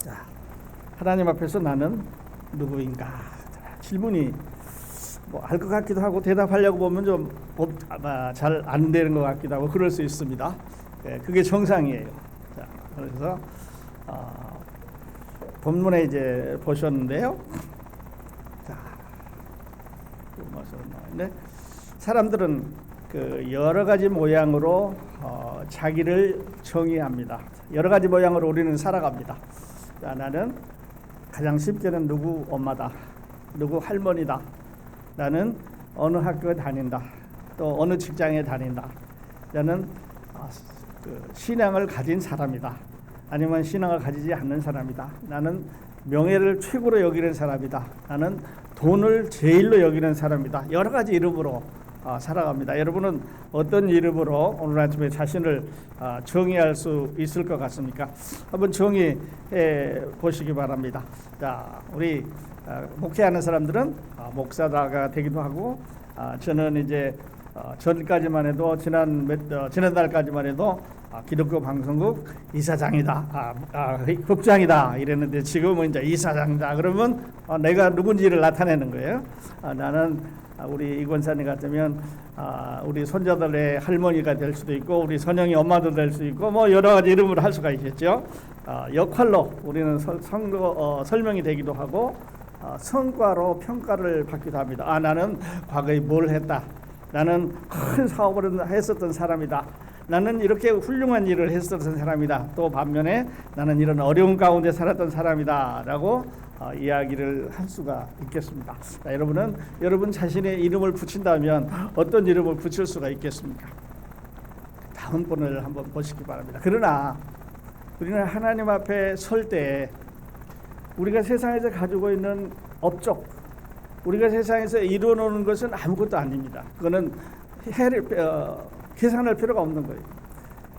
자, 하나님 앞에서 나는 누구인가? 질문이 뭐 알 것 같기도 하고 대답하려고 보면 좀 잘 안 되는 것 같기도 하고 그럴 수 있습니다. 네, 그게 정상이에요. 자, 그래서 본문에 이제 보셨는데요. 자, 네, 사람들은 그 여러 가지 모양으로 자기를 정의합니다. 여러 가지 모양으로 우리는 살아갑니다. 자, 나는 가장 쉽게는 누구 엄마다, 누구 할머니다, 나는 어느 학교에 다닌다, 또 어느 직장에 다닌다, 나는 신앙을 가진 사람이다, 아니면 신앙을 가지지 않는 사람이다, 나는 명예를 최고로 여기는 사람이다, 나는 돈을 제일로 여기는 사람이다. 여러 가지 이름으로 살아갑니다. 여러분은 어떤 이름으로 오늘 아침에 자신을 정의할 수 있을 것 같습니까? 한번 정의해 보시기 바랍니다. 자, 우리 목회하는 사람들은 목사가 되기도 하고, 저는 이제 전까지만 해도 지난달까지만 해도 기독교 방송국 이사장이다, 국장이다 이랬는데 지금은 이제 이사장이다. 그러면 내가 누군지를 나타내는 거예요. 나는 우리 이 권사님 같으면 우리 손자들의 할머니가 될 수도 있고, 우리 선영이 엄마도 될 수 있고, 뭐 여러 가지 이름으로 할 수가 있겠죠. 역할로 우리는 설명이 되기도 하고, 성과로 평가를 받기도 합니다. 나는 과거에 뭘 했다, 나는 큰 사업을 했었던 사람이다, 나는 이렇게 훌륭한 일을 했었던 사람이다, 또 반면에 나는 이런 어려운 가운데 살았던 사람이다 라고 이야기를 할 수가 있겠습니다. 자, 여러분 자신의 이름을 붙인다면 어떤 이름을 붙일 수가 있겠습니까? 다음 번을 한번 보시기 바랍니다. 그러나 우리는 하나님 앞에 설 때 우리가 세상에서 가지고 있는 업적, 우리가 세상에서 이루어놓는 것은 아무것도 아닙니다. 그거는 계산할 필요가 없는 거예요.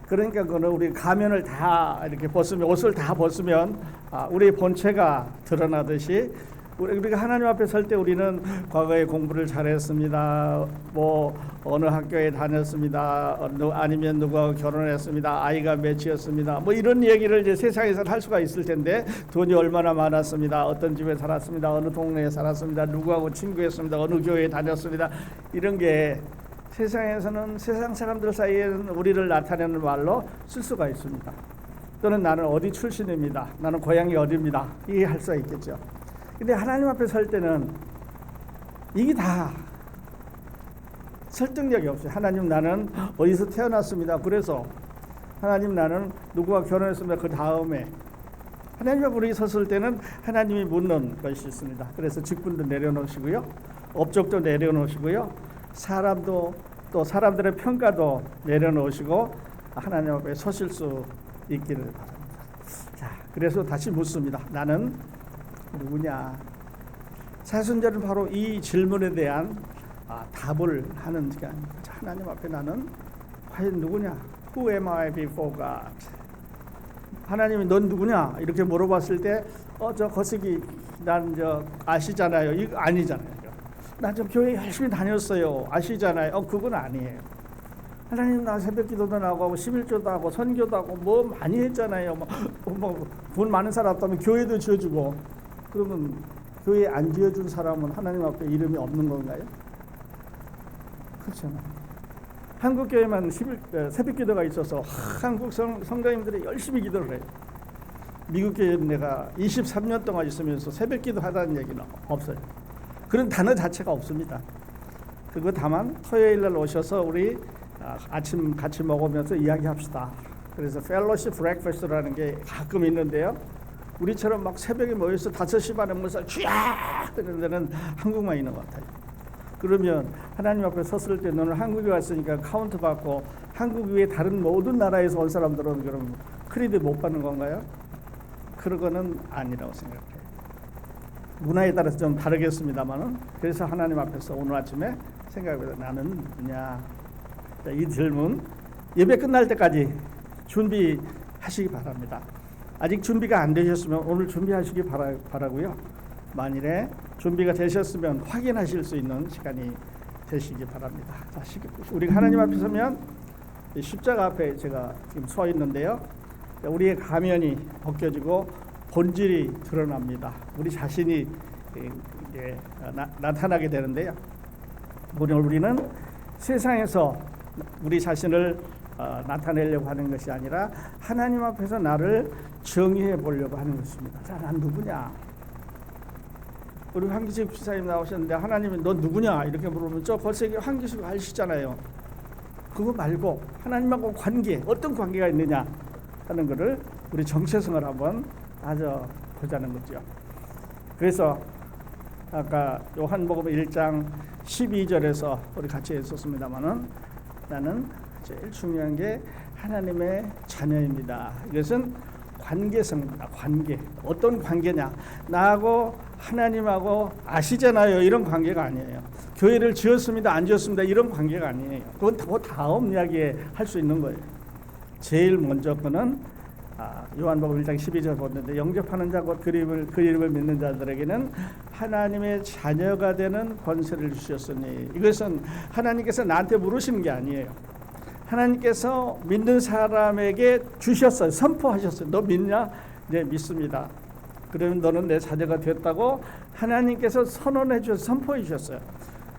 그러니까 그거는 우리 가면을 다 이렇게 벗으면, 옷을 다 벗으면 우리의 본체가 드러나듯이 우리가 하나님 앞에 설 때 우리는 과거에 공부를 잘했습니다, 뭐 어느 학교에 다녔습니다, 아니면 누가 결혼했습니다, 아이가 몇이었습니다, 뭐 이런 얘기를 이제 세상에서 할 수가 있을 텐데, 돈이 얼마나 많았습니다, 어떤 집에 살았습니다, 어느 동네에 살았습니다, 누구하고 친구였습니다, 어느 교회에 다녔습니다, 이런 게 세상에서는, 세상 사람들 사이에는 우리를 나타내는 말로 쓸 수가 있습니다. 또는 나는 어디 출신입니다, 나는 고향이 어디입니다, 이게 할 수가 있겠죠. 근데 하나님 앞에 설 때는 이게 다 설득력이 없어요. 하나님, 나는 어디서 태어났습니다, 그래서 하나님, 나는 누구와 결혼했습니다, 그 다음에 하나님 앞에 우리 섰을 때는 하나님이 묻는 것이 있습니다. 그래서 직분도 내려놓으시고요, 업적도 내려놓으시고요, 사람도, 또 사람들의 평가도 내려놓으시고 하나님 앞에 서실 수 있기를 바랍니다. 자, 그래서 다시 묻습니다. 나는 누구냐? 사순절은 바로 이 질문에 대한 답을 하는 시간입니다. 하나님 앞에 나는 과연 누구냐? Who am I before God? 하나님이 넌 누구냐? 이렇게 물어봤을 때 저 거시기 난 저 아시잖아요. 이거 아니잖아요. 나 좀 교회 열심히 다녔어요, 아시잖아요. 그건 아니에요. 하나님, 나 새벽기도도 나가고 11조도 하고 선교도 하고 뭐 많이 했잖아요. 돈 많은 사람 없다면 교회도 지어주고. 그러면 교회 안 지어준 사람은 하나님 앞에 이름이 없는 건가요? 그렇잖아요. 한국 교회만 새벽기도가 있어서 한국 성도님들이 열심히 기도를 해요. 미국 교회는 내가 23년 동안 있으면서 새벽기도 하다는 얘기는 없어요. 그런 단어 자체가 없습니다. 그거 다만 토요일 날 오셔서 우리 아침 같이 먹으면서 이야기합시다. 그래서 펠로십 브렉퍼스트라는 게 가끔 있는데요, 우리처럼 막 새벽에 모여서 5시 반에 모여서 쥐악 뜨는 데는 한국만 있는 것 같아요. 그러면 하나님 앞에 섰을 때 너는 한국에 왔으니까 카운트 받고 한국 외에 다른 모든 나라에서 온 사람들은 그럼 크레딧 못 받는 건가요? 그런 거는 아니라고 생각해요. 문화에 따라서 좀 다르겠습니다만은, 그래서 하나님 앞에서 오늘 아침에 생각해보자. 나는 누구냐? 자, 이 질문 예배 끝날 때까지 준비하시기 바랍니다. 아직 준비가 안 되셨으면 오늘 준비하시기 바라고요. 만일에 준비가 되셨으면 확인하실 수 있는 시간이 되시기 바랍니다. 자, 우리 하나님 앞에 서면 십자가 앞에 제가 지금 서 있는데요, 우리의 가면이 벗겨지고 본질이 드러납니다. 우리 자신이 이제 나타나게 되는데요. 우리는 세상에서 우리 자신을 나타내려고 하는 것이 아니라 하나님 앞에서 나를 정의해 보려고 하는 것입니다. 자, 난 누구냐? 우리 황기식 집사님 나오셨는데 하나님이 너 누구냐? 이렇게 물으면 저 벌써 황기식 아시잖아요. 그거 말고 하나님하고 관계, 어떤 관계가 있느냐 하는 것을 우리 정체성을 한번 따져보자는 거죠. 그래서 아까 요한복음 1장 12절에서 우리 같이 했었습니다마는 나는 제일 중요한 게 하나님의 자녀입니다. 이것은 관계성입니다. 관계. 어떤 관계냐? 나하고 하나님하고 아시잖아요. 이런 관계가 아니에요. 교회를 지었습니다. 안 지었습니다. 이런 관계가 아니에요. 그건 더 다음 이야기에 할 수 있는 거예요. 제일 먼저 거는 요한복음 1장 12절 보는데 영접하는 자 곧 그 이름을 믿는 자들에게는 하나님의 자녀가 되는 권세를 주셨으니 이것은 하나님께서 나한테 물으시는 게 아니에요. 하나님께서 믿는 사람에게 주셨어요. 선포하셨어요. 너 믿냐? 네, 믿습니다. 그러면 너는 내 자녀가 됐다고 하나님께서 선언해 주셔서 선포해 주셨어요.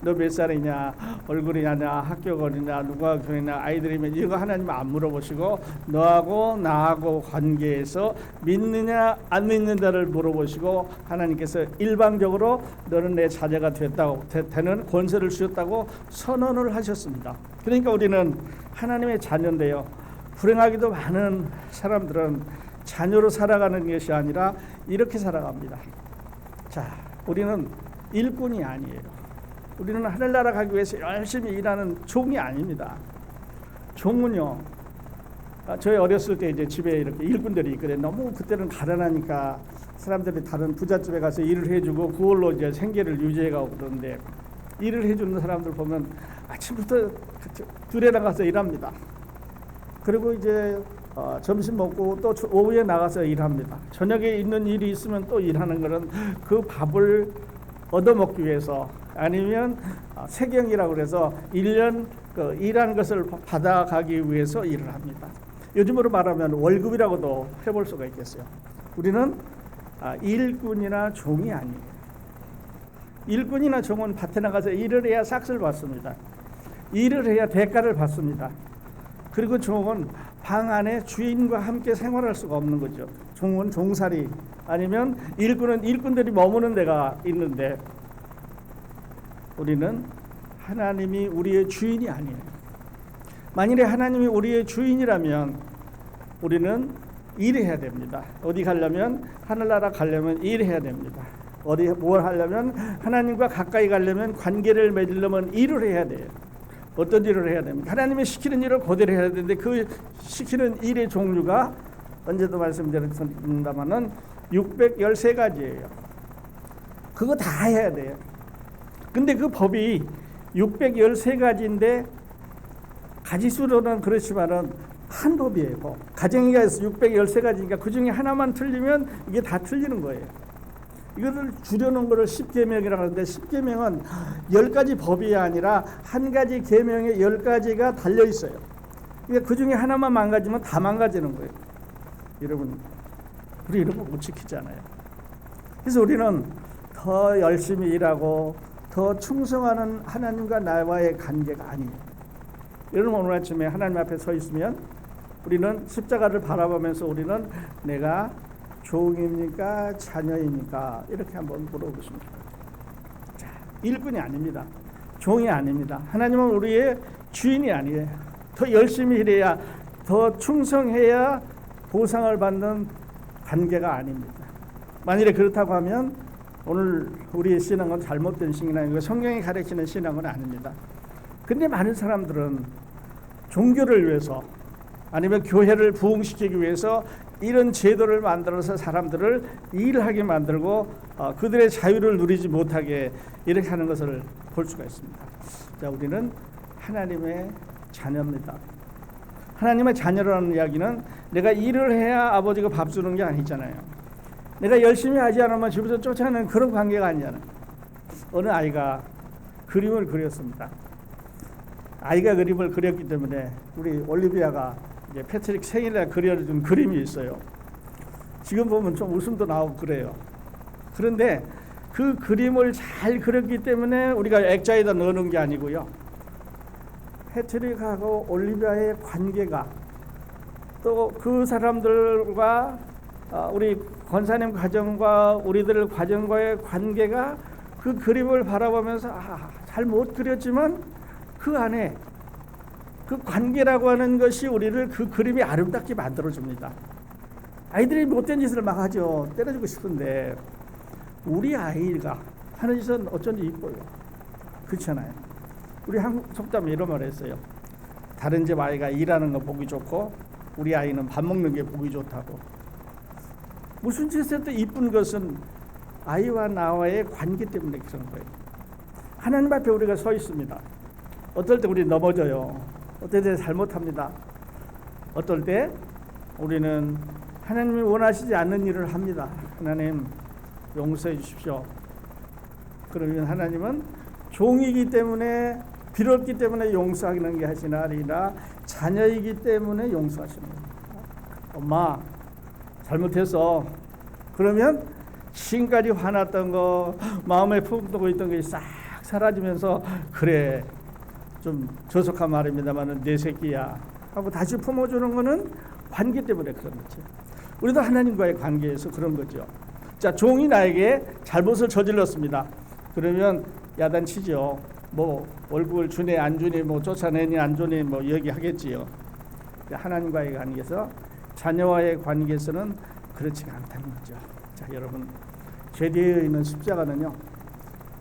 너 몇 살이냐, 얼굴이냐, 학교 거리냐, 누가 교회냐, 아이들이면 이거 하나님 안 물어보시고 너하고 나하고 관계에서 믿느냐 안 믿는다를 물어보시고 하나님께서 일방적으로 너는 내 자녀가 되는 권세를 주셨다고 선언을 하셨습니다. 그러니까 우리는 하나님의 자녀인데요. 불행하기도 많은 사람들은 자녀로 살아가는 것이 아니라 이렇게 살아갑니다. 자, 우리는 일꾼이 아니에요. 우리는 하늘나라 가기 위해서 열심히 일하는 종이 아닙니다. 종은요, 저희 어렸을 때 이제 집에 이렇게 일꾼들이 있거든요. 너무 그때는 가난하니까 사람들이 다른 부잣집에 가서 일을 해주고 그걸로 이제 생계를 유지해가고 그러는데 일을 해주는 사람들 보면 아침부터 들에 나가서 일합니다. 그리고 이제 점심 먹고 또 오후에 나가서 일합니다. 저녁에 있는 일이 있으면 또 일하는 것은 그 밥을 얻어먹기 위해서 아니면 세경이라고 그래서 1년 일한 것을 받아가기 위해서 일을 합니다. 요즘으로 말하면 월급이라고도 해볼 수가 있겠어요. 우리는 일꾼이나 종이 아니에요. 일꾼이나 종은 밭에 나가서 일을 해야 삭슬 받습니다. 일을 해야 대가를 받습니다. 그리고 종은 방 안에 주인과 함께 생활할 수가 없는 거죠. 종은 종살이 아니면 일꾼은 일꾼들이 머무는 데가 있는데 우리는 하나님이 우리의 주인이 아니에요. 만일에 하나님이 우리의 주인이라면 우리는 일해야 됩니다. 어디 가려면 하늘나라 가려면 일해야 됩니다. 어디 뭘 하려면 하나님과 가까이 가려면 관계를 맺으려면 일을 해야 돼요. 어떤 일을 해야 됩니까? 하나님이 시키는 일을 그대로 해야 되는데 그 시키는 일의 종류가 언제도 말씀드렸습니다마는 613가지예요. 그거 다 해야 돼요. 근데 그 법이 613가지인데 가지수로는 그렇지만은 한 법이에요. 가정이가 613가지니까 그 중에 하나만 틀리면 이게 다 틀리는 거예요. 이거를 줄여놓은 거를 10계명이라고 하는데 10계명은 10가지 법이 아니라 한 가지 계명에 10가지가 달려 있어요. 그러니까 그 중에 하나만 망가지면 다 망가지는 거예요. 여러분, 우리 이런 거 못 지키잖아요. 그래서 우리는 더 열심히 일하고 더 충성하는 하나님과 나와의 관계가 아니에요. 여러분, 오늘 아침에 하나님 앞에 서 있으면 우리는 십자가를 바라보면서 우리는 내가 종입니까? 자녀입니까? 이렇게 한번 물어보십니다. 자, 일꾼이 아닙니다. 종이 아닙니다. 하나님은 우리의 주인이 아니에요. 더 열심히 일해야, 더 충성해야 보상을 받는 관계가 아닙니다. 만일에 그렇다고 하면 오늘 우리의 신앙은 잘못된 신앙이고 성경이 가르치는 신앙은 아닙니다. 근데 많은 사람들은 종교를 위해서 아니면 교회를 부흥시키기 위해서 이런 제도를 만들어서 사람들을 일하게 만들고 그들의 자유를 누리지 못하게 이렇게 하는 것을 볼 수가 있습니다. 자, 우리는 하나님의 자녀입니다. 하나님의 자녀라는 이야기는 내가 일을 해야 아버지가 밥 주는 게 아니잖아요. 내가 열심히 하지 않으면 집에서 쫓아내는 그런 관계가 아니잖아요. 어느 아이가 그림을 그렸습니다. 아이가 그림을 그렸기 때문에 우리 올리비아가 이제 패트릭 생일날 그려준 그림이 있어요. 지금 보면 좀 웃음도 나오고 그래요. 그런데 그 그림을 잘 그렸기 때문에 우리가 액자에다 넣는 게 아니고요. 패트릭하고 올리비아의 관계가 또 그 사람들과 우리 권사님 가정과 우리들 가정과의 관계가 그 그림을 바라보면서 잘 못 그렸지만 그 안에 그 관계라고 하는 것이 우리를 그 그림이 아름답게 만들어줍니다. 아이들이 못된 짓을 막 하죠. 때려주고 싶은데 우리 아이가 하는 짓은 어쩐지 이뻐요. 그렇잖아요. 우리 한국 속담에 이런 말을 했어요. 다른 집 아이가 일하는 거 보기 좋고 우리 아이는 밥 먹는 게 보기 좋다고. 무슨 짓에도 이쁜 것은 아이와 나와의 관계 때문에 그런 거예요. 하나님 앞에 우리가 서 있습니다. 어떨 때 우리 넘어져요. 어떨 때 잘못합니다. 어떨 때 우리는 하나님이 원하시지 않는 일을 합니다. 하나님 용서해 주십시오. 그러면 하나님은 종이기 때문에 빌었기 때문에 용서하는 게 아니라 자녀이기 때문에 용서하시는 겁니다. 엄마 잘못했어. 그러면 지금까지 화났던 거 마음에 품고 있던 게 싹 사라지면서 그래 좀 저속한 말입니다만 내 새끼야 하고 다시 품어주는 거는 관계 때문에 그런 거죠. 우리도 하나님과의 관계에서 그런 거죠. 자, 종이 나에게 잘못을 저질렀습니다. 그러면 야단치죠. 뭐 월급을 주네 안 주니 뭐 쫓아내니 안 주니 뭐 얘기하겠지요. 하나님과의 관계에서 자녀와의 관계에서는 그렇지가 않다는 거죠. 자, 여러분 죄되어 있는 십자가는요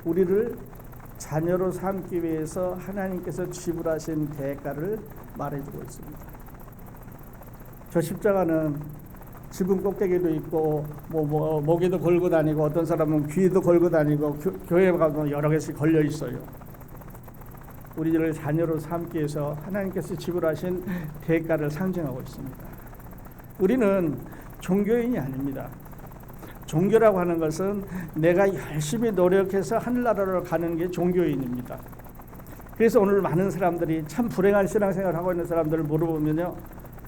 우리를 자녀로 삼기 위해서 하나님께서 지불하신 대가를 말해주고 있습니다. 저 십자가는 지붕 꼭대기도 있고 목에도 걸고 다니고 어떤 사람은 귀에도 걸고 다니고 교회 가면 여러 개씩 걸려 있어요. 우리를 자녀로 삼기 위해서 하나님께서 지불하신 대가를 상징하고 있습니다. 우리는 종교인이 아닙니다. 종교라고 하는 것은 내가 열심히 노력해서 하늘나라로 가는 게 종교인입니다. 그래서 오늘 많은 사람들이 참 불행한 신앙생활을 하고 있는 사람들을 물어보면요.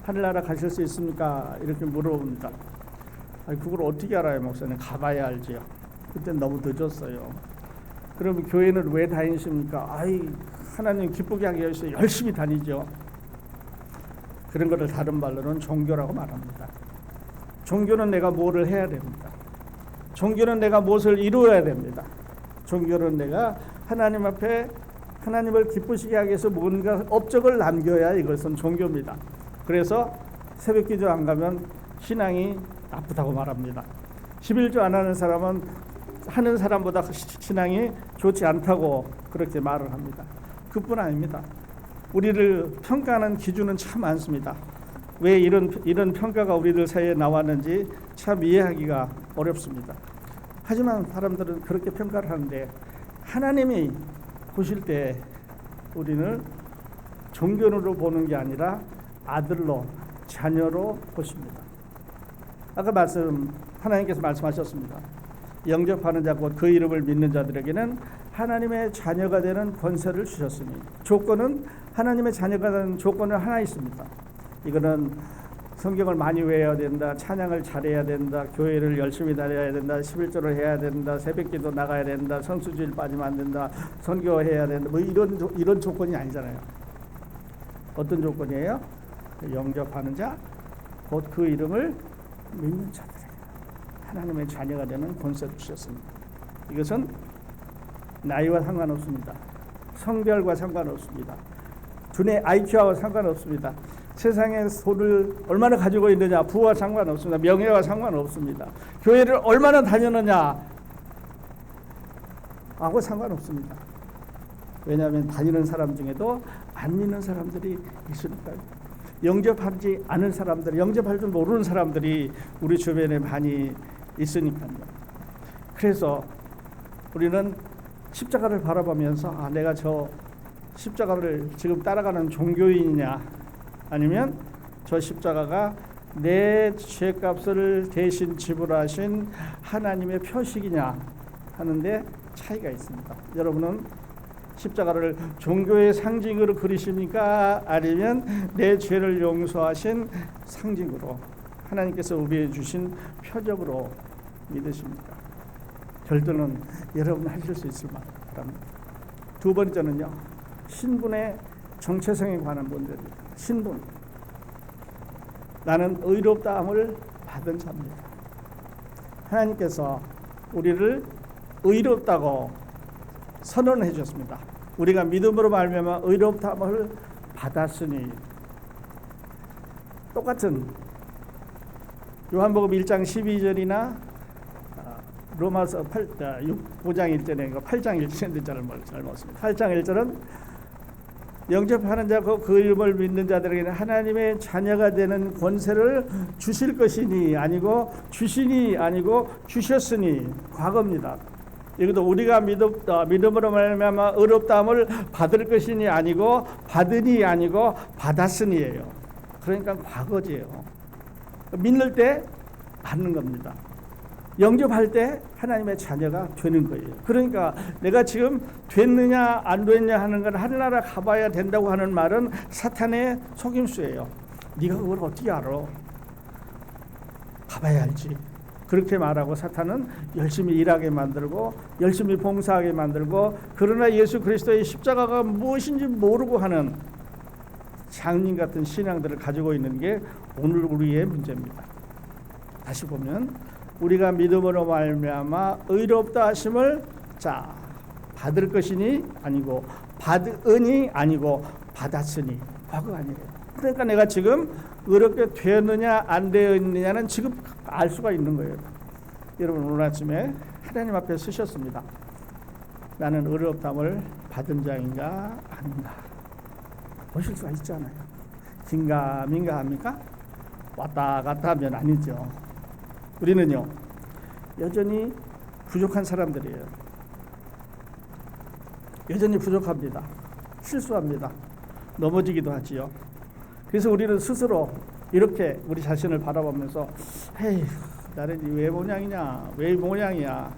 하늘나라 가실 수 있습니까? 이렇게 물어봅니다. 그걸 어떻게 알아요, 목사님? 가봐야 알지요. 그때 너무 늦었어요. 그럼 교회는 왜 다니십니까? 하나님 기쁘게 하기 위해서 열심히 다니죠. 그런 것을 다른 말로는 종교라고 말합니다. 종교는 내가 뭐를 해야 됩니다. 종교는 내가 무엇을 이루어야 됩니다. 종교는 내가 하나님 앞에 하나님을 기쁘시게 하기 위해서 뭔가 업적을 남겨야 이것은 종교입니다. 그래서 새벽기도 안 가면 신앙이 나쁘다고 말합니다. 11조 안 하는 사람은 하는 사람보다 신앙이 좋지 않다고 그렇게 말을 합니다. 그뿐 아닙니다. 우리를 평가하는 기준은 참 많습니다. 왜 이런 평가가 우리들 사이에 나왔는지 참 이해하기가 어렵습니다. 하지만 사람들은 그렇게 평가를 하는데 하나님이 보실 때 우리는 종교로 보는 게 아니라 아들로 자녀로 보십니다. 아까 하나님께서 말씀하셨습니다. 영접하는 자 곧 그 이름을 믿는 자들에게는 하나님의 자녀가 되는 권세를 주셨으니 조건은 하나님의 자녀가 되는 조건은 하나 있습니다. 이거는 성경을 많이 외워야 된다. 찬양을 잘해야 된다. 교회를 열심히 다녀야 된다. 11조를 해야 된다. 새벽기도 나가야 된다. 성수주일 빠지면 안 된다. 선교해야 된다. 뭐 이런 조건이 아니잖아요. 어떤 조건이에요? 영접하는 자, 곧 그 이름을 믿는 자들에게 하나님의 자녀가 되는 권세를 주셨습니다. 이것은 나이와 상관없습니다. 성별과 상관없습니다. 두뇌 IQ와 상관없습니다. 세상에 돈을 얼마나 가지고 있느냐, 부와 상관없습니다. 명예와 상관없습니다. 교회를 얼마나 다녔느냐 하고 상관없습니다. 왜냐하면 다니는 사람 중에도 안 믿는 사람들이 있으니까요. 영접하지 않은 사람들, 영접할 줄 모르는 사람들이 우리 주변에 많이 있으니까요. 그래서 우리는 십자가를 바라보면서 내가 저 십자가를 지금 따라가는 종교인이냐 아니면 저 십자가가 내 죄값을 대신 지불하신 하나님의 표식이냐 하는데 차이가 있습니다. 여러분은 십자가를 종교의 상징으로 그리십니까? 아니면 내 죄를 용서하신 상징으로 하나님께서 우리에게 주신 표적으로 믿으십니까? 결도는 여러분 하실 수 있을 바랍니다. 두 번째는요, 신분의 정체성에 관한 문제입니다. 신분. 나는 의롭다함을 받은 자입니다. 하나님께서 우리를 의롭다고 선언해 주셨습니다. 우리가 믿음으로 말미암아 의롭다함을 받았으니. 똑같은 요한복음 1장 12절이나 로마서 5장 1절에 8장 1절인데 잘못습니다. 8장 1절은 영접하는 자고 그 이름을 믿는 자들에게는 하나님의 자녀가 되는 권세를 주실 것이니 아니고 주시니 아니고 주셨으니 과거입니다. 여기도 우리가 믿음으로 말미암아 의롭다함을 받을 것이니 아니고 받으니 아니고 받았으니예요. 그러니까 과거지예요. 믿는 때 받는 겁니다. 영접할 때 하나님의 자녀가 되는 거예요. 그러니까 내가 지금 됐느냐 안 됐느냐 하는 건 하늘나라 가봐야 된다고 하는 말은 사탄의 속임수예요. 네가 그걸 어떻게 알아? 가봐야 알지. 그렇게 말하고 사탄은 열심히 일하게 만들고 열심히 봉사하게 만들고, 그러나 예수 그리스도의 십자가가 무엇인지 모르고 하는 장님 같은 신앙들을 가지고 있는 게 오늘 우리의 문제입니다. 다시 보면 우리가 믿음으로 말미암아 의롭다 하심을 받을 것이니 아니고 받으니 아니고 받았으니 과거 아니에요. 그러니까 내가 지금 의롭게 되었느냐 안 되었느냐는 지금 알 수가 있는 거예요. 여러분 오늘 아침에 하나님 앞에 서셨습니다. 나는 의롭다함을 받은 자인가 아닌가 보실 수가 있잖아요. 긴가민가 합니까? 왔다 갔다 하면 아니죠. 우리는요 여전히 부족한 사람들이에요. 여전히 부족합니다. 실수합니다. 넘어지기도 하지요. 그래서 우리는 스스로 이렇게 우리 자신을 바라보면서 에이 나는 왜 모양이냐, 왜 모양이야.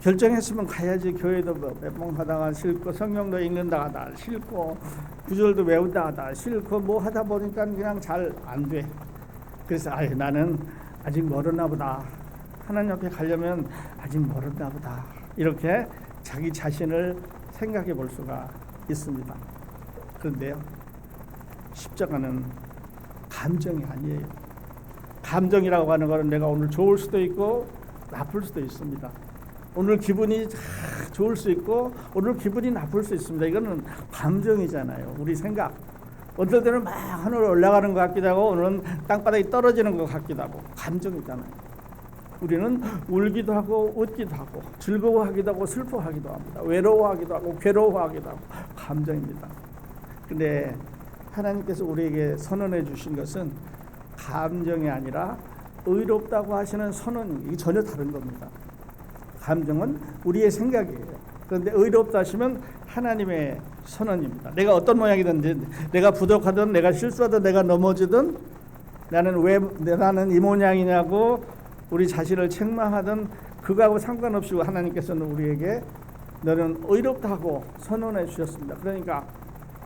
결정했으면 가야지. 교회도 몇 번 가다가 싫고 성경도 읽는다 하다 싫고 구절도 외운다 하다 싫고 뭐 하다 보니까 그냥 잘 안 돼. 그래서 나는 아직 멀었나 보다. 하나님 앞에 가려면 아직 멀었나 보다. 이렇게 자기 자신을 생각해 볼 수가 있습니다. 그런데요, 십자가는 감정이 아니에요. 감정이라고 하는 것은 내가 오늘 좋을 수도 있고 나쁠 수도 있습니다. 오늘 기분이 좋을 수 있고 오늘 기분이 나쁠 수 있습니다. 이거는 감정이잖아요. 우리 생각. 어떨 때는 막 하늘로 올라가는 것 같기도 하고 오늘은 땅바닥에 떨어지는 것 같기도 하고 감정이잖아요. 우리는 울기도 하고 웃기도 하고 즐거워하기도 하고 슬퍼하기도 합니다. 외로워하기도 하고 괴로워하기도 하고 감정입니다. 그런데 하나님께서 우리에게 선언해 주신 것은 감정이 아니라 의롭다고 하시는 선언이 이게 전혀 다른 겁니다. 감정은 우리의 생각이에요. 그런데 의롭다 하시면 하나님의 선언입니다. 내가 어떤 모양이든지 내가 부족하든 내가 실수하든 내가 넘어지든 나는 이 모양이냐고 우리 자신을 책망하든 그거하고 상관없이 하나님께서는 우리에게 너는 의롭다 하고 선언해 주셨습니다. 그러니까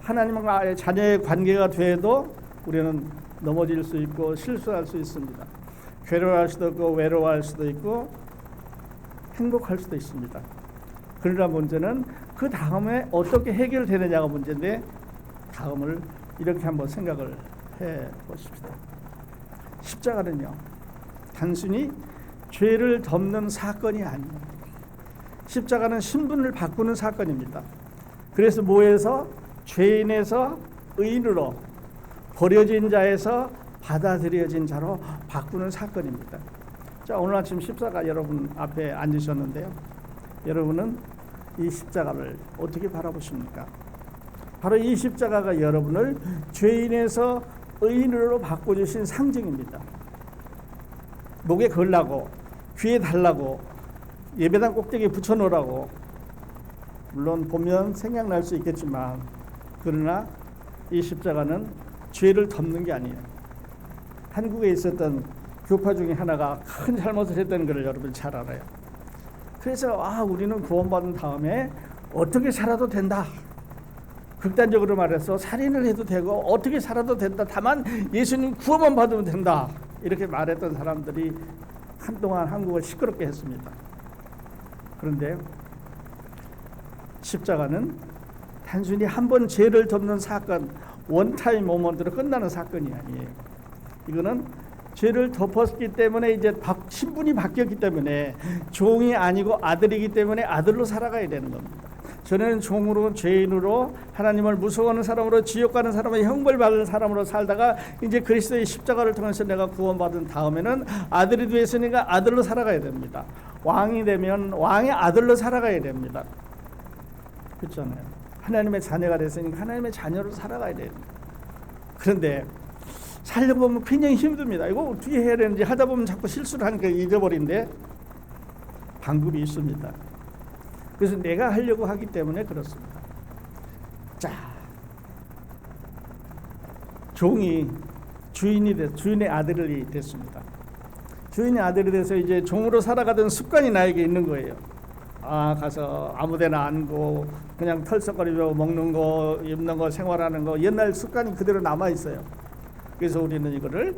하나님과의 자녀의 관계가 돼도 우리는 넘어질 수 있고 실수할 수 있습니다. 괴로워할 수도 있고 외로워할 수도 있고 행복할 수도 있습니다. 그러나 문제는 그 다음에 어떻게 해결되느냐가 문제인데, 다음을 이렇게 한번 생각을 해 보십시다. 십자가는요 단순히 죄를 덮는 사건이 아니에요. 십자가는 신분을 바꾸는 사건입니다. 그래서 뭐에서 죄인에서 의인으로, 버려진 자에서 받아들여진 자로 바꾸는 사건입니다. 자, 오늘 아침 십자가 여러분 앞에 앉으셨는데요. 여러분은 이 십자가를 어떻게 바라보십니까? 바로 이 십자가가 여러분을 죄인에서 의인으로 바꿔주신 상징입니다. 목에 걸라고, 귀에 달라고, 예배당 꼭대기에 붙여놓으라고, 물론 보면 생각날 수 있겠지만, 그러나 이 십자가는 죄를 덮는 게 아니에요. 한국에 있었던 교파 중에 하나가 큰 잘못을 했다는 걸 여러분 잘 알아요. 그래서 우리는 구원받은 다음에 어떻게 살아도 된다. 극단적으로 말해서 살인을 해도 되고 어떻게 살아도 된다. 다만 예수님 구원만 받으면 된다. 이렇게 말했던 사람들이 한동안 한국을 시끄럽게 했습니다. 그런데 십자가는 단순히 한 번 죄를 덮는 사건, 원타임 모먼트로 끝나는 사건이 아니에요. 이거는 죄를 덮었기 때문에 이제 신분이 바뀌었기 때문에 종이 아니고 아들이기 때문에 아들로 살아가야 되는 겁니다. 전에는 종으로, 죄인으로, 하나님을 무서워하는 사람으로, 지옥 가는 사람을 형벌받는 사람으로 살다가 이제 그리스도의 십자가를 통해서 내가 구원받은 다음에는 아들이 되었으니까 아들로 살아가야 됩니다. 왕이 되면 왕의 아들로 살아가야 됩니다. 그렇잖아요. 하나님의 자녀가 됐으니까 하나님의 자녀로 살아가야 돼요. 그런데 살려고 보면 굉장히 힘듭니다. 이거 어떻게 해야 되는지 하다 보면 자꾸 실수를 하니까 잊어버린데 방법이 있습니다. 그래서 내가 하려고 하기 때문에 그렇습니다. 자, 종이 주인의 아들이 됐습니다. 주인의 아들이 돼서 이제 종으로 살아가던 습관이 나에게 있는 거예요. 가서 아무데나 앉고 그냥 털썩거리며 먹는 거, 입는 거, 생활하는 거, 옛날 습관이 그대로 남아 있어요. 그래서 우리는 이거를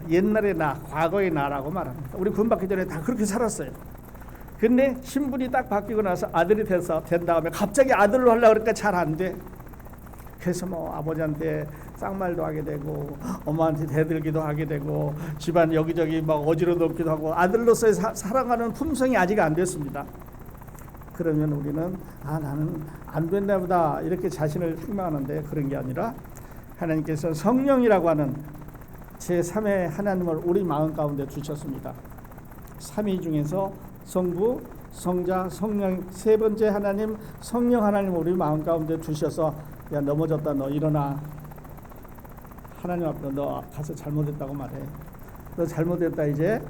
옛날의 나, 과거의 나라고 말합니다. 우리 구원받기 전에 다 그렇게 살았어요. 근데 신분이 딱 바뀌고 나서 아들이 된 다음에 갑자기 아들로 하려고 그러니까 잘 안 돼. 그래서 뭐 아버지한테 쌍말도 하게 되고 엄마한테 대들기도 하게 되고 집안 여기저기 막 어지러 놓기도 하고 아들로서의 살아가는 품성이 아직 안 됐습니다. 그러면 우리는 나는 안 됐나 보다 이렇게 자신을 책망하는데 그런 게 아니라 하나님께서 성령이라고 하는 제3의 하나님을 우리 마음 가운데 주셨습니다. 3위 중에서 성부, 성자, 성령 세 번째 하나님 성령 하나님 우리 마음 가운데 주셔서 야 넘어졌다 너 일어나 하나님 앞에 너 가서 잘못했다고 말해 너 잘못했다 이제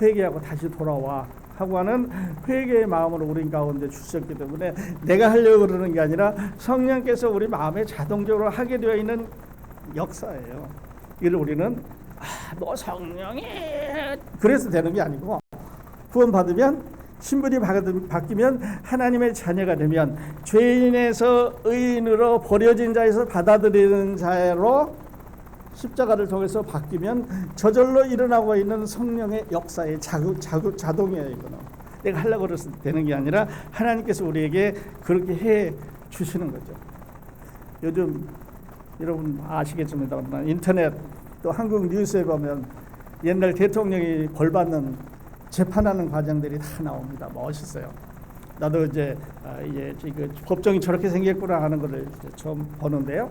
회개하고 다시 돌아와 하고 하는 회개의 마음으로 우리 가운데 주셨기 때문에 내가 하려고 그러는 게 아니라 성령께서 우리 마음에 자동적으로 하게 되어 있는 역사예요. 이를 우리는 너 성령이 그래서 되는 게 아니고 구원받으면 신분이 바뀌면 하나님의 자녀가 되면 죄인에서 의인으로 버려진 자에서 받아들이는 자로 십자가를 통해서 바뀌면 저절로 일어나고 있는 성령의 역사의 자동이에요. 이거는 내가 하려고 해서 되는 게 아니라 하나님께서 우리에게 그렇게 해 주시는 거죠. 요즘 여러분 아시겠습니다만 인터넷 또 한국 뉴스에 보면 옛날 대통령이 벌 받는 재판하는 과정들이 다 나옵니다. 멋있어요. 나도 이제 법정이 저렇게 생겼구나 하는 것을 처음 보는데요.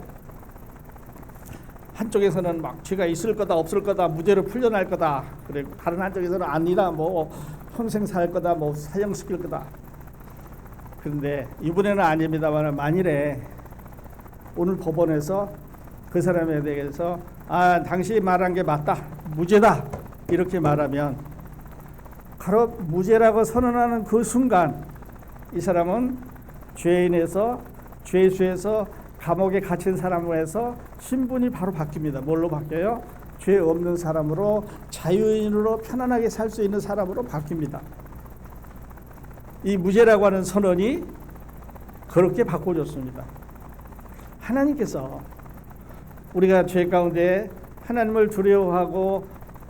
한쪽에서는 막 죄가 있을 거다 없을 거다 무죄로 풀려날 거다. 그리고 다른 한쪽에서는 아니다 뭐 평생 살 거다 뭐 사형시킬 거다. 그런데 이번에는 아닙니다만 만일에 오늘 법원에서 그 사람에 대해서 당신이 말한 게 맞다 무죄다 이렇게 말하면 바로 무죄라고 선언하는 그 순간 이 사람은 죄인에서 죄수에서 감옥에 갇힌 사람으로 해서 신분이 바로 바뀝니다. 뭘로 바뀌어요? 죄 없는 사람으로 자유인으로 편안하게 살 수 있는 사람으로 바뀝니다. 이 무죄라고 하는 선언이 그렇게 바꿔줬습니다. 하나님께서 우리가 죄 가운데 하나님을 두려워하고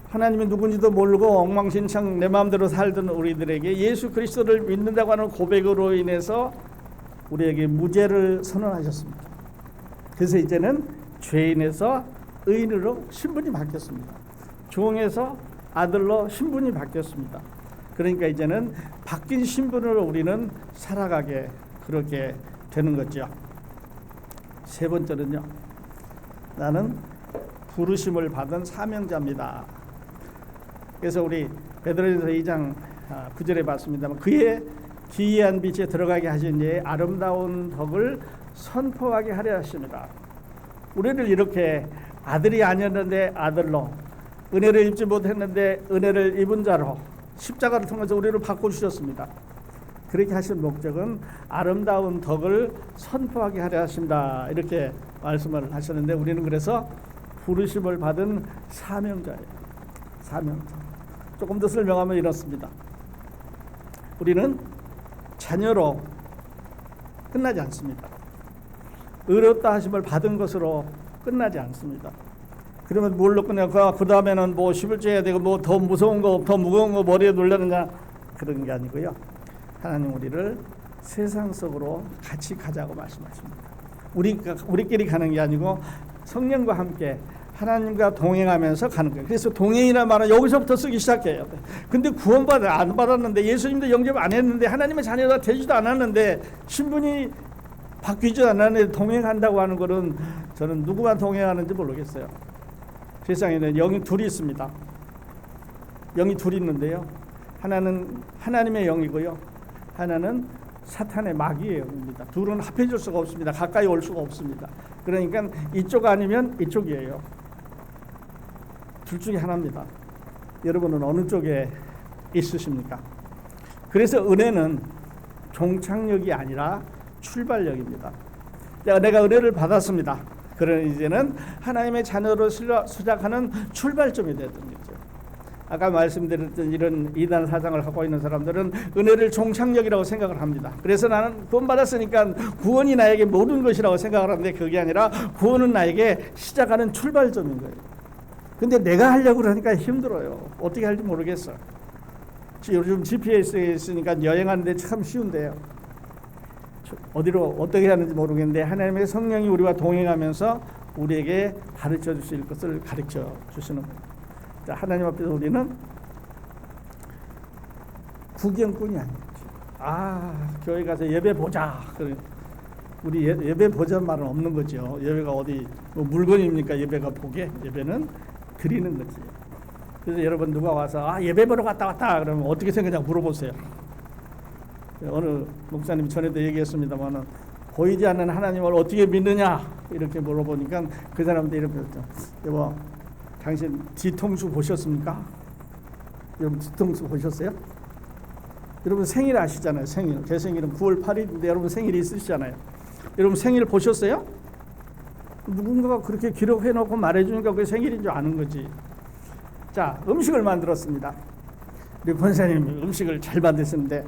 하나님이 누군지도 모르고 엉망진창 내 마음대로 살던 우리들에게 예수 그리스도를 믿는다고 하는 고백으로 인해서 우리에게 무죄를 선언하셨습니다. 그래서 이제는 죄인에서 의인으로 신분이 바뀌었습니다. 종에서 아들로 신분이 바뀌었습니다. 그러니까 이제는 바뀐 신분으로 우리는 살아가게 그렇게 되는 거죠. 세 번째는요. 나는 부르심을 받은 사명자입니다. 그래서 우리 베드로전서 2장 9절에 봤습니다만 그의 기이한 빛에 들어가게 하신 이의 아름다운 덕을 선포하게 하려 하십니다. 우리를 이렇게 아들이 아니었는데 아들로 은혜를 입지 못했는데 은혜를 입은 자로 십자가를 통해서 우리를 바꿔주셨습니다. 그렇게 하신 목적은 아름다운 덕을 선포하게 하려 하신다 이렇게 말씀을 하셨는데 우리는 그래서 부르심을 받은 사명자예요. 사명자. 조금 더 설명하면 이렇습니다. 우리는 자녀로 끝나지 않습니다. 의롭다 하심을 받은 것으로 끝나지 않습니다. 그러면 뭘로 끝내? 그 다음에는 뭐 11조 해야 되고 뭐 더 무서운 거, 더 무거운 거 머리에 놀려느냐 그런 게 아니고요. 하나님 우리를 세상 속으로 같이 가자고 말씀하십니다. 우리끼리 가는 게 아니고 성령과 함께 하나님과 동행하면서 가는 거예요. 그래서 동행이라는 말은 여기서부터 쓰기 시작해요. 근데 안 받았는데 예수님도 영접 안 했는데 하나님의 자녀가 되지도 않았는데 신분이 바뀌지 않았는데 동행한다고 하는 것은 저는 누구만 동행하는지 모르겠어요. 세상에는 영이 둘이 있습니다. 영이 둘이 있는데요. 하나는 하나님의 영이고요. 하나는 사탄의 마귀의 영입니다. 둘은 합해질 수가 없습니다. 가까이 올 수가 없습니다. 그러니까 이쪽 아니면 이쪽이에요. 둘 중에 하나입니다. 여러분은 어느 쪽에 있으십니까? 그래서 은혜는 종착역이 아니라 출발역입니다. 내가 은혜를 받았습니다. 그러니 이제는 하나님의 자녀로 시작하는 출발점이 되는 거죠. 아까 말씀드렸던 이런 이단 사상을 갖고 있는 사람들은 은혜를 종착역이라고 생각을 합니다. 그래서 나는 구원 받았으니까 구원이 나에게 모든 것이라고 생각을 하는데 그게 아니라 구원은 나에게 시작하는 출발점인 거예요. 근데 내가 하려고 그러니까 힘들어요. 어떻게 할지 모르겠어. 요즘 GPS에 있으니까 여행하는데 참 쉬운데요. 어디로 어떻게 하는지 모르겠는데 하나님의 성령이 우리와 동행하면서 우리에게 가르쳐 주실 것을 가르쳐 주시는 거예요. 자, 하나님 앞에서 우리는 구경꾼이 아니죠. 교회 가서 예배 보자. 우리 예배 보자는 말은 없는 거죠. 예배가 어디 뭐 물건입니까? 예배가 보게. 예배는 드리는 거지. 그래서 여러분 누가 와서 예배 보러 왔다 그러면 어떻게 생각하냐고 물어보세요. 어느 목사님 전에도 얘기했습니다만 보이지 않는 하나님을 어떻게 믿느냐 이렇게 물어보니까 그 사람도 이렇게 했죠. 여보, 당신 뒤통수 보셨습니까? 여러분 뒤통수 보셨어요? 여러분 생일 아시잖아요. 생일. 제 생일은 9월 8일인데 여러분 생일이 있으시잖아요. 여러분 생일 보셨어요? 누군가가 그렇게 기록해놓고 말해주니까 그게 생일인 줄 아는 거지. 자, 음식을 만들었습니다. 우리 권사님이 음식을 잘 만드시는데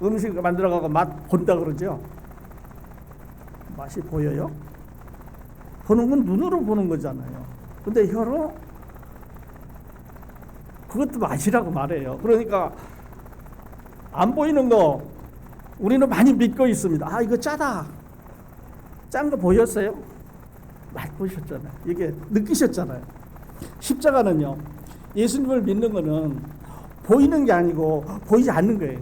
음식을 만들어가고 맛 본다 그러죠. 맛이 보여요? 보는 건 눈으로 보는 거잖아요. 근데 혀로 그것도 맛이라고 말해요. 그러니까 안 보이는 거 우리는 많이 믿고 있습니다. 이거 짜다. 짠 거 보였어요? 맛 보셨잖아요. 이게 느끼셨잖아요. 십자가는요. 예수님을 믿는 거는 보이는 게 아니고 보이지 않는 거예요.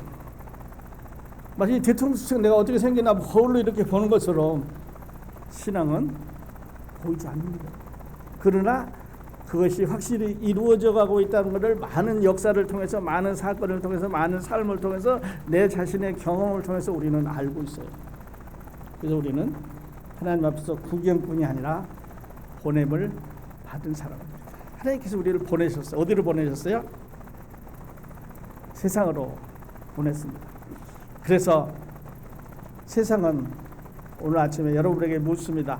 마치 뒤통수처럼 내가 어떻게 생기나 거울로 이렇게 보는 것처럼 신앙은 보이지 않는 거예요. 그러나 그것이 확실히 이루어져 가고 있다는 것을 많은 역사를 통해서 많은 사건을 통해서 많은 삶을 통해서 내 자신의 경험을 통해서 우리는 알고 있어요. 그래서 우리는 하나님 앞에서 구경꾼이 아니라 보냄을 받은 사람입니다. 하나님께서 우리를 보내셨어요. 어디로 보내셨어요? 세상으로 보냈습니다. 그래서 세상은 오늘 아침에 여러분에게 묻습니다.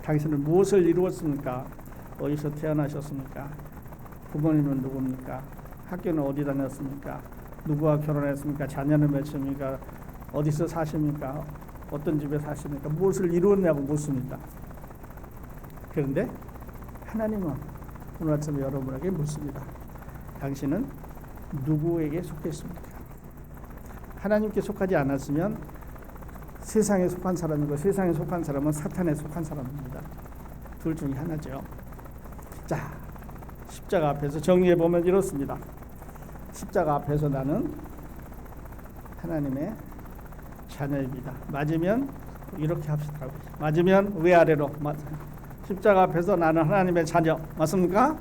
당신은 무엇을 이루었습니까? 어디서 태어나셨습니까? 부모님은 누굽니까? 학교는 어디 다녔습니까? 누구와 결혼했습니까? 자녀는 몇입니까? 어디서 사십니까? 어떤 집에 사십니까? 무엇을 이루었냐고 묻습니다. 그런데 하나님은 오늘 아침에 여러분에게 묻습니다. 당신은 누구에게 속했습니까? 하나님께 속하지 않았으면 세상에 속한 사람이고 세상에 속한 사람은 사탄에 속한 사람입니다. 둘 중에 하나죠. 자, 십자가 앞에서 정리해 보면 이렇습니다. 십자가 앞에서 나는 하나님의 자녀입니다. 맞으면 이렇게 합시다. 맞으면 위아래로. 십자가 앞에서 나는 하나님의 자녀. 맞습니까?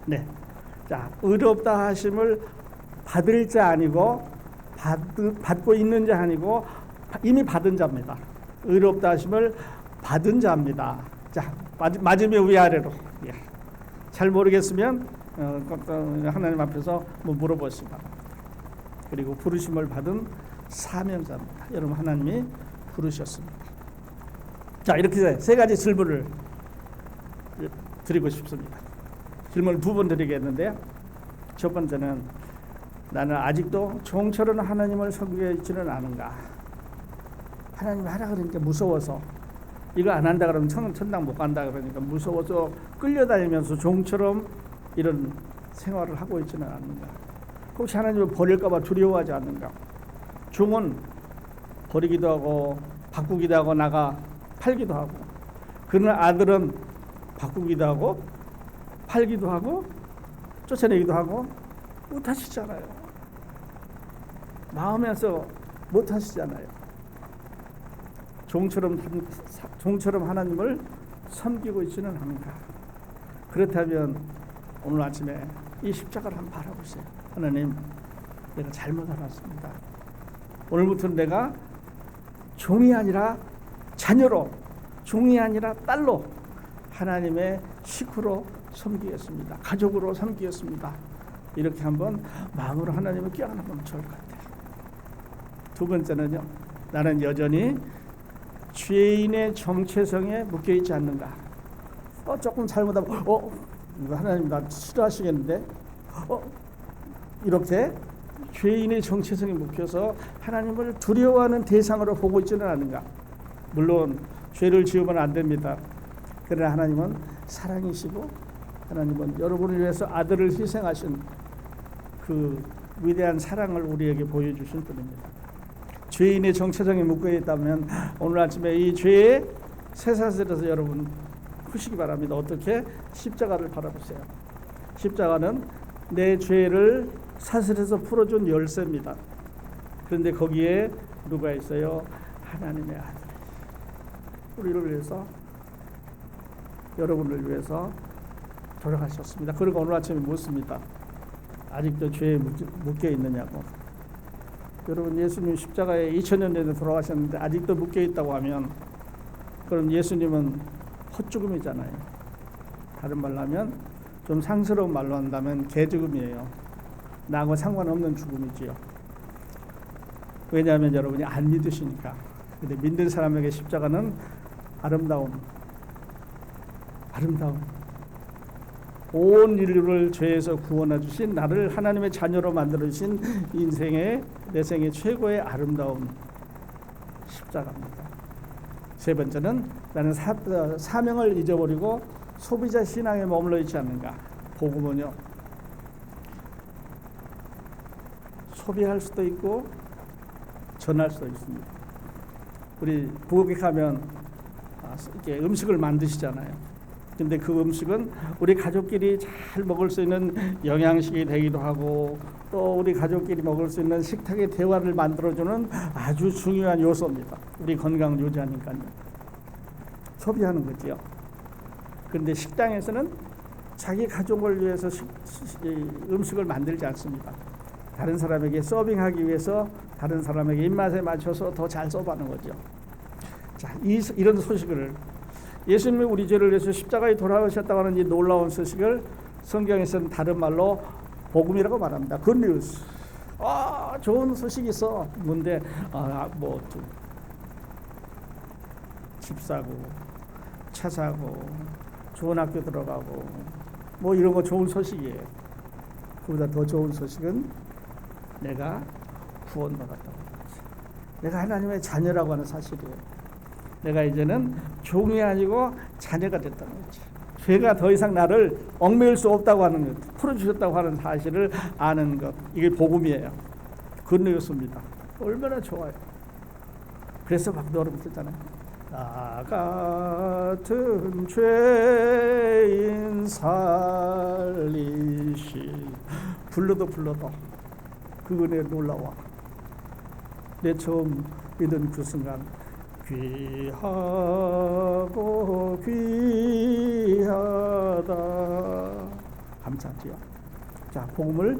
네. 자, 의롭다 하심을 받을 자 아니고 받고 있는 자 아니고 이미 받은 자입니다. 의롭다 하심을 받은 자입니다. 자, 맞으면 위아래로. 예. 잘 모르겠으면 하나님 앞에서 물어보시다. 그리고 부르심을 받은 사명자입니다. 여러분 하나님이 부르셨습니다. 자, 이렇게 세 가지 질문을 드리고 싶습니다. 질문을 두 번 드리겠는데요. 첫 번째는 나는 아직도 종처럼 하나님을 섬기지는 않은가? 하나님 하라 그러니까 무서워서 이거 안 한다 그러면 천당 못 간다 그러니까 무서워서 끌려다니면서 종처럼 이런 생활을 하고 있지는 않는가? 혹시 하나님을 버릴까 봐 두려워하지 않는가? 종은 버리기도 하고 바꾸기도 하고 나가 팔기도 하고, 그러나 아들은 바꾸기도 하고 팔기도 하고 쫓아내기도 하고 못하시잖아요. 마음에서 못하시잖아요. 종처럼 하나님을 섬기고 있지는 않은가? 그렇다면 오늘 아침에 이 십자가를 한번 바라보세요. 하나님, 내가 잘못 알았습니다. 오늘부터는 내가 종이 아니라 자녀로, 종이 아니라 딸로, 하나님의 식구로 섬기겠습니다. 가족으로 섬기겠습니다. 이렇게 한번 마음으로 하나님을 깨어나보면 좋을 것 같아요. 두 번째는요, 나는 여전히 죄인의 정체성에 묶여있지 않는가? 조금 잘못하면 이거 하나님 나 싫어하시겠는데? 이렇게 죄인의 정체성에 묶여서 하나님을 두려워하는 대상으로 보고 있지는 않은가? 물론 죄를 지으면 안 됩니다. 그러나 하나님은 사랑이시고, 하나님은 여러분을 위해서 아들을 희생하신 그 위대한 사랑을 우리에게 보여주신 분입니다. 죄인의 정체성에 묶여있다면 오늘 아침에 이 죄의 쇠사슬에서 여러분 푸시기 바랍니다. 어떻게? 십자가를 바라보세요. 십자가는 내 죄를 사슬에서 풀어준 열쇠입니다. 그런데 거기에 누가 있어요? 하나님의 아들. 우리를 위해서, 여러분을 위해서 돌아가셨습니다. 그리고 오늘 아침에 묻습니다. 아직도 죄에 묶여 있느냐고. 여러분, 예수님 십자가에 2000년 전에 돌아가셨는데 아직도 묶여 있다고 하면 그럼 예수님은 헛죽음이잖아요. 다른 말로 하면, 좀 상스러운 말로 한다면 개죽음이에요. 나하고 상관없는 죽음이지요. 왜냐하면 여러분이 안 믿으시니까. 근데 믿는 사람에게 십자가는 아름다움, 온 인류를 죄에서 구원해 주신, 나를 하나님의 자녀로 만들어 주신 내 생의 최고의 아름다운 십자가입니다. 세 번째는 나는 사명을 잊어버리고 소비자 신앙에 머물러 있지 않는가? 복음은요, 소비할 수도 있고 전할 수도 있습니다. 우리 부엌에 가면 이렇게 음식을 만드시잖아요. 근데 그 음식은 우리 가족끼리 잘 먹을 수 있는 영양식이 되기도 하고, 또 우리 가족끼리 먹을 수 있는 식탁의 대화를 만들어주는 아주 중요한 요소입니다. 우리 건강 유지하니까요. 소비하는 거지요. 그런데 식당에서는 자기 가족을 위해서 음식을 만들지 않습니다. 다른 사람에게 서빙하기 위해서 다른 사람에게 입맛에 맞춰서 더 잘 서브하는 거죠. 자, 이런 소식을, 예수님이 우리 죄를 위해서 십자가에 돌아가셨다고 하는 이 놀라운 소식을 성경에서는 다른 말로 복음이라고 말합니다. 굿뉴스. 좋은 소식이 있어. 뭔데? 집 사고, 차 사고, 좋은 학교 들어가고, 뭐 이런 거 좋은 소식이에요. 그보다 더 좋은 소식은 내가 구원받았다고. 내가 하나님의 자녀라고 하는 사실이에요. 내가 이제는 종이 아니고 자녀가 됐다는 거지. 죄가 더 이상 나를 얽매일 수 없다고 하는 것, 풀어주셨다고 하는 사실을 아는 것, 이게 복음이에요. 굿뉴스입니다. 얼마나 좋아요. 그래서 막 노래 부르잖아요. 나 같은 죄인 살리시. 불러도 그 은혜 놀라워. 내 처음 믿은 그 순간 귀하고 귀하다. 감사하지요. 자, 복음을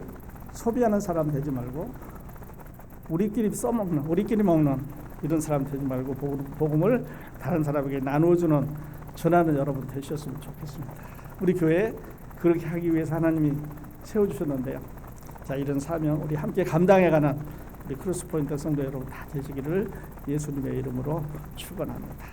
소비하는 사람 되지 말고 우리끼리 써먹는, 우리끼리 먹는 이런 사람 되지 말고 복음을 다른 사람에게 나눠주는, 전하는 여러분 되셨으면 좋겠습니다. 우리 교회에 그렇게 하기 위해서 하나님이 세워주셨는데요. 자, 이런 사명 우리 함께 감당해가는 우리 크로스포인트 성도 여러분 다 되시기를 예수님의 이름으로 축원합니다.